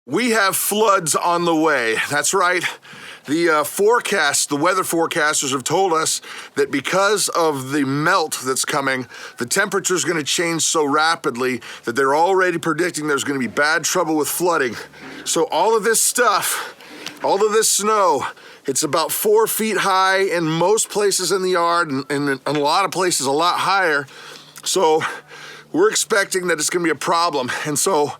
We have floods on the way. That's right. The weather forecasters have told us that because of the melt that's coming, the temperature is going to change so rapidly that they're already predicting there's going to be bad trouble with flooding. So all of this stuff, all of this snow, it's about 4 feet high in most places in the yard, and in a lot of places a lot higher. So we're expecting that it's going to be a problem. And so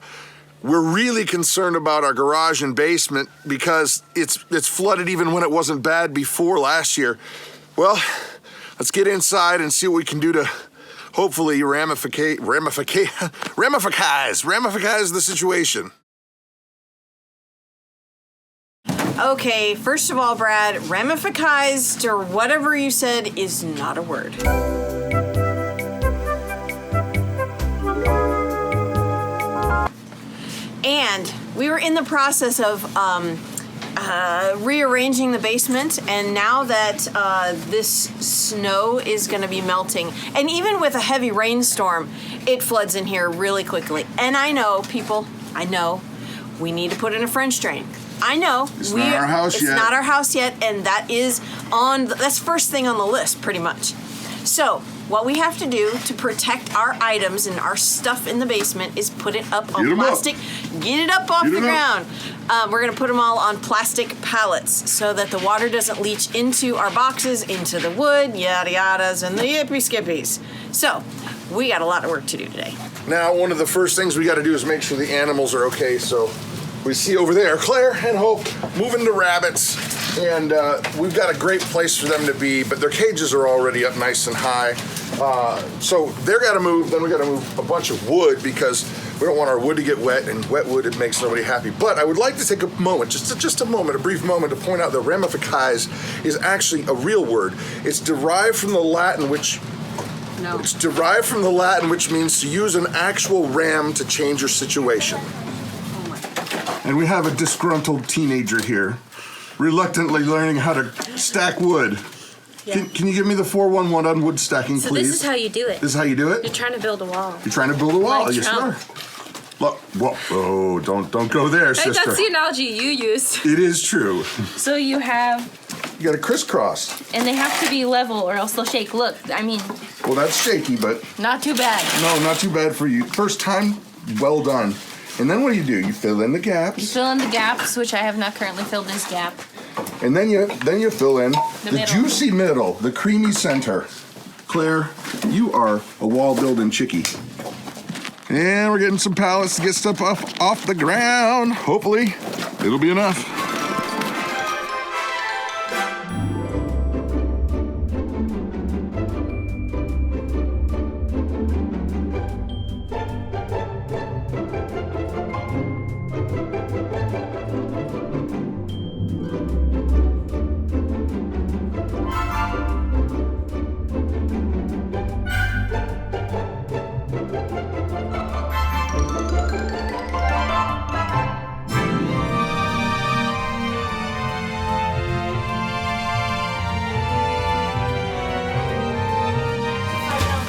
we're really concerned about our garage and basement because it's flooded even when it wasn't bad before last year. Well, let's get inside and see what we can do to hopefully ramify the situation. Okay, first of all, Brad, ramificized or whatever you said is not a word. And we were in the process of rearranging the basement, and now that this snow is going to be melting, and even with a heavy rainstorm, it floods in here really quickly. And I know, people, we need to put in a French drain. I know. It's not our house yet. It's not our house yet, and that's first thing on the list, pretty much. So, what we have to do to protect our items and our stuff in the basement is put it up on plastic. Get it up off the ground. We're going to put them all on plastic pallets so that the water doesn't leach into our boxes, into the wood, yada yadas, and the yippee skippies. So, we got a lot of work to do today. Now, one of the first things we got to do is make sure the animals are okay. So we see over there Claire and Hope moving the rabbits. And we've got a great place for them to be, but their cages are already up nice and high. So they're got to move. Then we got to move a bunch of wood because we don't want our wood to get wet, and wet wood, it makes nobody happy. But I would like to take a moment, just a moment, a brief moment to point out that ramificise is actually a real word. It's derived from the Latin, which means to use an actual ram to change your situation. Oh my God. And we have a disgruntled teenager here, reluctantly learning how to stack wood. Yeah. Can you give me the 411 on wood stacking, so please? This is how you do it. This is how you do it? You're trying to build a wall. You're trying to build a wall, like yes, Trump. sir. Look, whoa, don't go there, sister. That's the analogy you used. It is true. So you have... You got to crisscross. And they have to be level or else they'll shake. Look, I mean... Well, that's shaky, but... Not too bad. No, not too bad for you. First time, well done. And then what do? You fill in the gaps. You fill in the gaps, which I have not currently filled this gap. And then you fill in the juicy middle, the creamy center. Claire, you are a wall building chickie. And we're getting some pallets to get stuff off the ground. Hopefully, it'll be enough.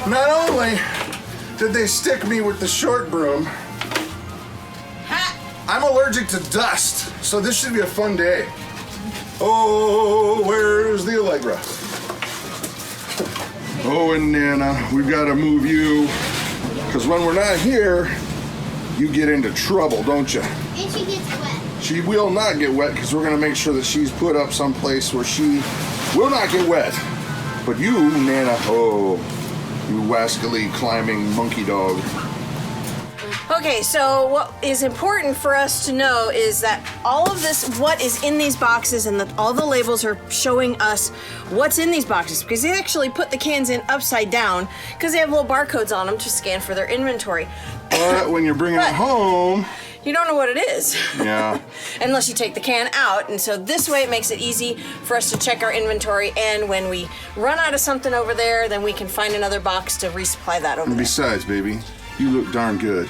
Not only did they stick me with the short broom, I'm allergic to dust, so this should be a fun day. Oh, where's the Allegra? Oh, and Nana, we've got to move you, because when we're not here, you get into trouble, don't you? And she gets wet. She will not get wet, because we're going to make sure that she's put up someplace where she will not get wet. But you, Nana, oh, you wascally climbing monkey dog. Okay, so what is important for us to know is that all of this, what is in these boxes, and all the labels are showing us what's in these boxes, because they actually put the cans in upside down because they have little barcodes on them to scan for their inventory. But when you're bringing it home, you don't know what it is. Yeah. Unless you take the can out. And so this way it makes it easy for us to check our inventory. And when we run out of something over there, then we can find another box to resupply that over there. Besides, baby, you look darn good.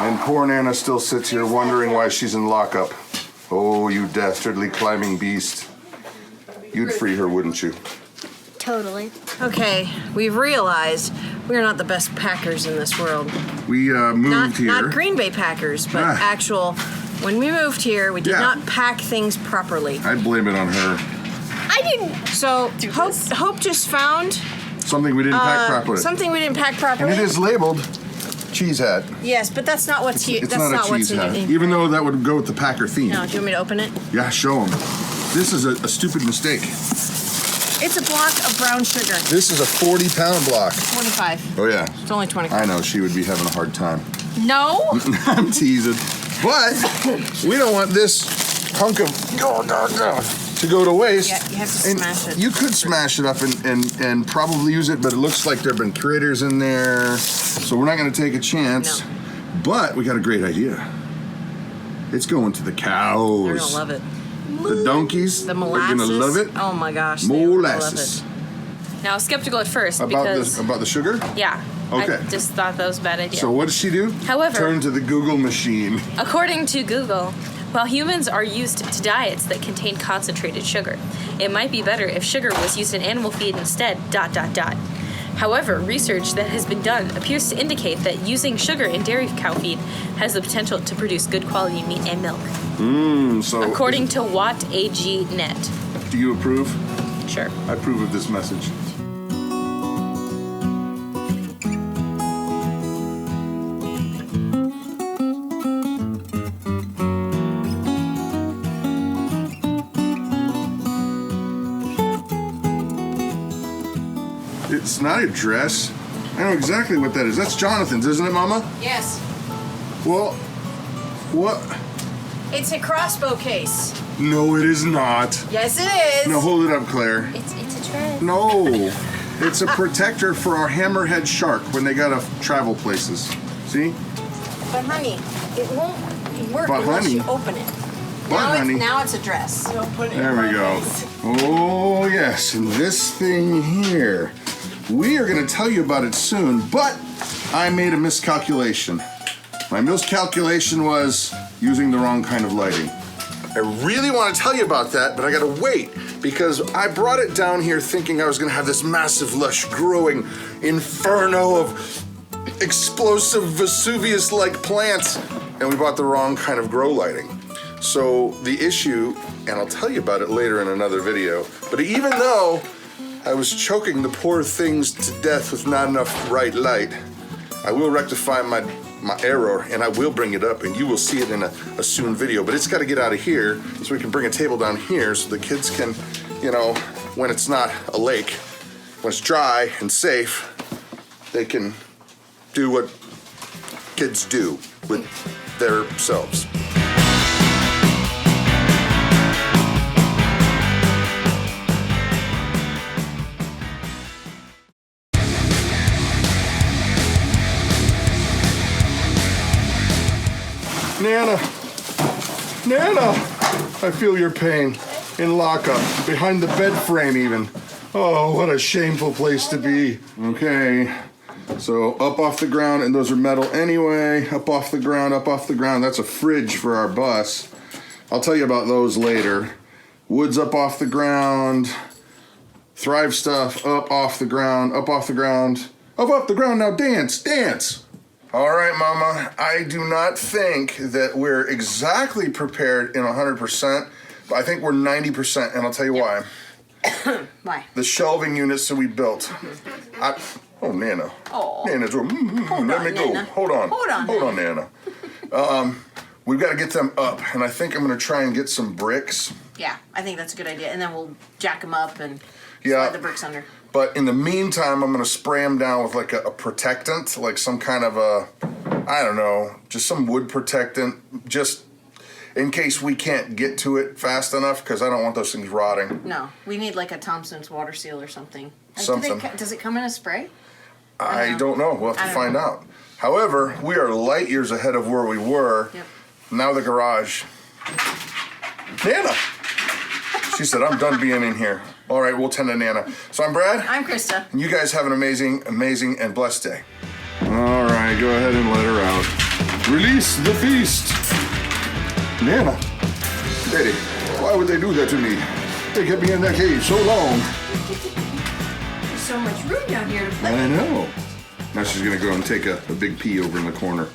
And poor Nana still sits here wondering why she's in lockup. Oh, you dastardly climbing beast. You'd free her, wouldn't you? Totally. Okay, we've realized we're not the best packers in this world. We moved here. Not Green Bay Packers, but actual. When we moved here, we did not pack things properly. I blame it on her. I didn't. So Hope just found something we didn't pack properly. Something we didn't pack properly. And it is labeled cheese hat. Yes, but that's not what's here. It's That's not a what's cheese hat. in. Even though that would go with the Packer theme. No, do you want me to open it? Yeah, show them. This is a stupid mistake. It's a block of brown sugar. This is a 40-pound block. 25. Oh, yeah. It's only 25. I know, she would be having a hard time. No. I'm teasing. But we don't want this hunk of to go to waste. Yeah, you have to And smash it. You could smash it up and probably use it, but it looks like there have been critters in there. So we're not going to take a chance. No. But we got a great idea. It's going to the cows. They're gonna love it. The donkeys The are molasses. going to love it. Oh my gosh. They will love Molasses. it. Now, I was skeptical at first About because the sugar? yeah, Okay. I just thought that was a bad idea. So what does she do? However- Turn to the Google machine. According to Google, while humans are used to diets that contain concentrated sugar, it might be better if sugar was used in animal feed instead. ... However, research that has been done appears to indicate that using sugar in dairy cow feed has the potential to produce good quality meat and milk. So According to Watt AG Net. do you approve? Sure. I approve of this message. It's not a dress. I know exactly what that is. That's Jonathan's, isn't it, Mama? Yes. Well, what? It's a crossbow case. No, it is not. Yes, it is. No, hold it up, Claire. It's a dress. No, it's a protector for our hammerhead shark when they gotta travel places. See? But honey, it won't work But unless honey- you open it. But honey- Now it's a dress. There we go. Oh, yes, and this thing here. We are going to tell you about it soon, but I made a miscalculation. My miscalculation was using the wrong kind of lighting. I really want to tell you about that, but I got to wait because I brought it down here thinking I was going to have this massive, lush, growing inferno of explosive Vesuvius-like plants, and we bought the wrong kind of grow lighting. So the issue, and I'll tell you about it later in another video, but even though I was choking the poor things to death with not enough bright light, I will rectify my error and I will bring it up and you will see it in a soon video. But it's got to get out of here so we can bring a table down here so the kids can, you know, when it's not a lake, when it's dry and safe, they can do what kids do with their selves. Nana, I feel your pain in lockup, behind the bed frame even. Oh, what a shameful place to be. Okay, so up off the ground, and those are metal anyway. Up off the ground, that's a fridge for our bus. I'll tell you about those later. Wood's up off the ground. Thrive stuff, up off the ground, up off the ground. Up off the ground, now dance. All right, Mama, I do not think that we're exactly prepared in 100%, but I think we're 90%, and I'll tell you why. Why? The shelving units that we built. Oh, Nana. Oh. Nana's let me go. Nana. Hold on, Nana. Nana. We've got to get them up, and I think I'm going to try and get some bricks. Yeah, I think that's a good idea. And then we'll jack them up and Yeah. slide the bricks under. But in the meantime, I'm going to spray them down with like a protectant, like some kind of I don't know, just some wood protectant, just in case we can't get to it fast enough, because I don't want those things rotting. No, we need like a Thompson's water seal or something. Something. Does it come in a spray? I don't know. We'll have to find out. However, we are light years ahead of where we were. Yep. Now the garage. Nana! She said, I'm done being in here. All right, we'll tend to Nana. So I'm Brad. I'm Krista. And you guys have an amazing, amazing, and blessed day. All right, go ahead and let her out. Release the beast. Nana, Daddy, why would they do that to me? They kept me in that cage so long. There's so much room down here to play. I know. Now she's gonna go and take a big pee over in the corner.